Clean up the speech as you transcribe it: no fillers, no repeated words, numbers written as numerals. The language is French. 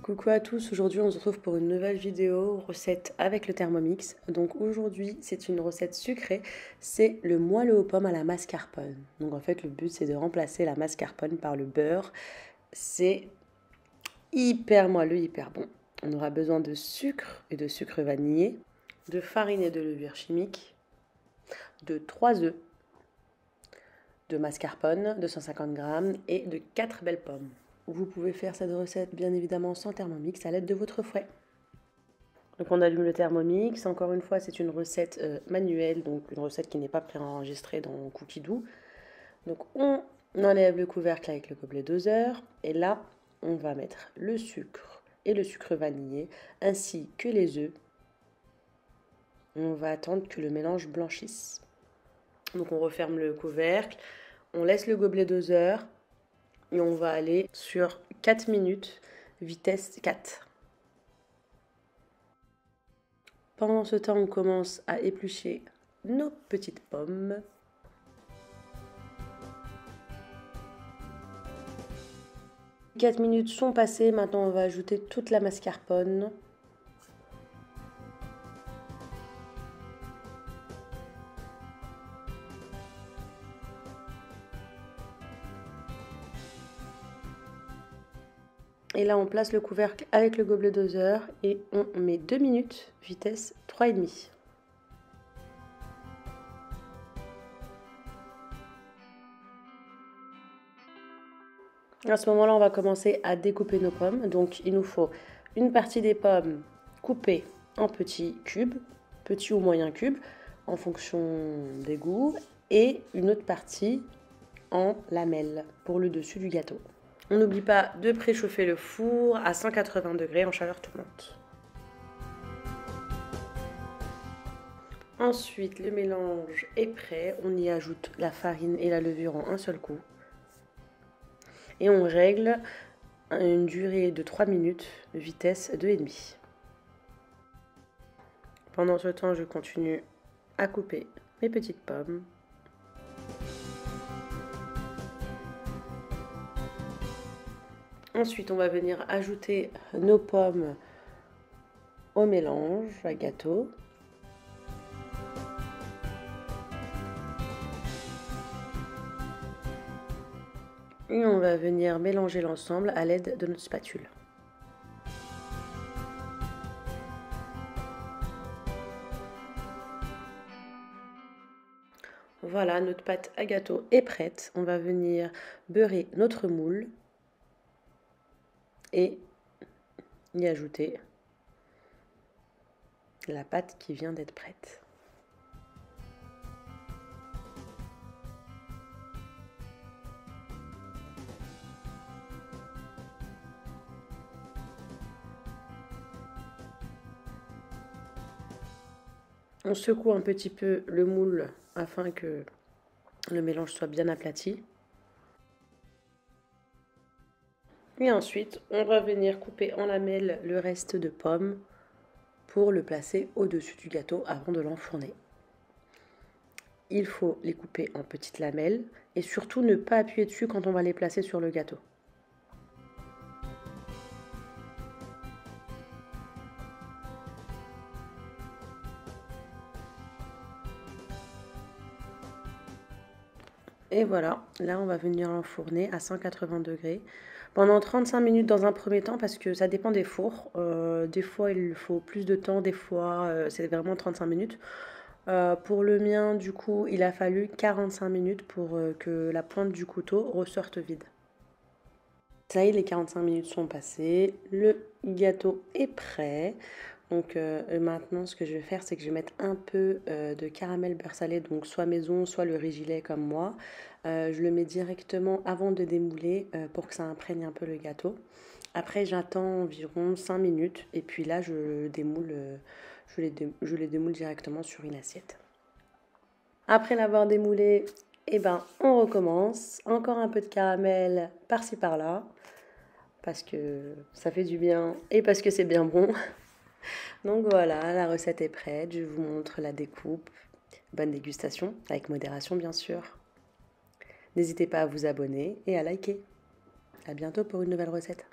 Coucou à tous, aujourd'hui on se retrouve pour une nouvelle vidéo recette avec le Thermomix. Donc aujourd'hui c'est une recette sucrée, c'est le moelleux aux pommes à la mascarpone. Donc en fait le but c'est de remplacer la mascarpone par le beurre. C'est hyper moelleux, hyper bon. On aura besoin de sucre et de sucre vanillé, de farine et de levure chimique, de 3 œufs, de mascarpone de 150 g et de 4 belles pommes. Vous pouvez faire cette recette bien évidemment sans Thermomix à l'aide de votre fouet. Donc on allume le Thermomix, encore une fois c'est une recette manuelle, donc une recette qui n'est pas préenregistrée dans Cookidoo. Donc on enlève le couvercle avec le gobelet doseur et là on va mettre le sucre et le sucre vanillé ainsi que les œufs. On va attendre que le mélange blanchisse. Donc on referme le couvercle, on laisse le gobelet doseur. Et on va aller sur 4 minutes, vitesse 4. Pendant ce temps, on commence à éplucher nos petites pommes. Les 4 minutes sont passées, maintenant on va ajouter toute la mascarpone. Et là, on place le couvercle avec le gobelet doseur et on met 2 minutes, vitesse 3,5. À ce moment-là, on va commencer à découper nos pommes. Donc, il nous faut une partie des pommes coupées en petits cubes, petits ou moyens cubes, en fonction des goûts, et une autre partie en lamelles pour le dessus du gâteau. On n'oublie pas de préchauffer le four à 180 degrés en chaleur tournante. Ensuite, le mélange est prêt. On y ajoute la farine et la levure en un seul coup. Et on règle une durée de 3 minutes, de vitesse 2,5. Pendant ce temps, je continue à couper mes petites pommes. Ensuite, on va venir ajouter nos pommes au mélange à gâteau. Et on va venir mélanger l'ensemble à l'aide de notre spatule. Voilà, notre pâte à gâteau est prête. On va venir beurrer notre moule et y ajouter la pâte qui vient d'être prête. On secoue un petit peu le moule afin que le mélange soit bien aplati. Et ensuite, on va venir couper en lamelles le reste de pommes pour le placer au-dessus du gâteau avant de l'enfourner. Il faut les couper en petites lamelles et surtout ne pas appuyer dessus quand on va les placer sur le gâteau. Et voilà, là on va venir l'enfourner à 180 degrés pendant 35 minutes dans un premier temps parce que ça dépend des fours. Des fois il faut plus de temps, des fois c'est vraiment 35 minutes. Pour le mien du coup il a fallu 45 minutes pour que la pointe du couteau ressorte vide. Ça y est, les 45 minutes sont passées, le gâteau est prêt. Donc maintenant ce que je vais faire c'est que je vais mettre un peu de caramel beurre salé, donc soit maison soit le Régilet comme moi. Je le mets directement avant de démouler pour que ça imprègne un peu le gâteau. Après j'attends environ 5 minutes et puis là je démoule, je les démoule directement sur une assiette. Après l'avoir démoulé, eh ben, on recommence. Encore un peu de caramel par-ci par-là parce que ça fait du bien et parce que c'est bien bon. Donc voilà, la recette est prête, je vous montre la découpe. Bonne dégustation, avec modération bien sûr. N'hésitez pas à vous abonner et à liker. À bientôt pour une nouvelle recette.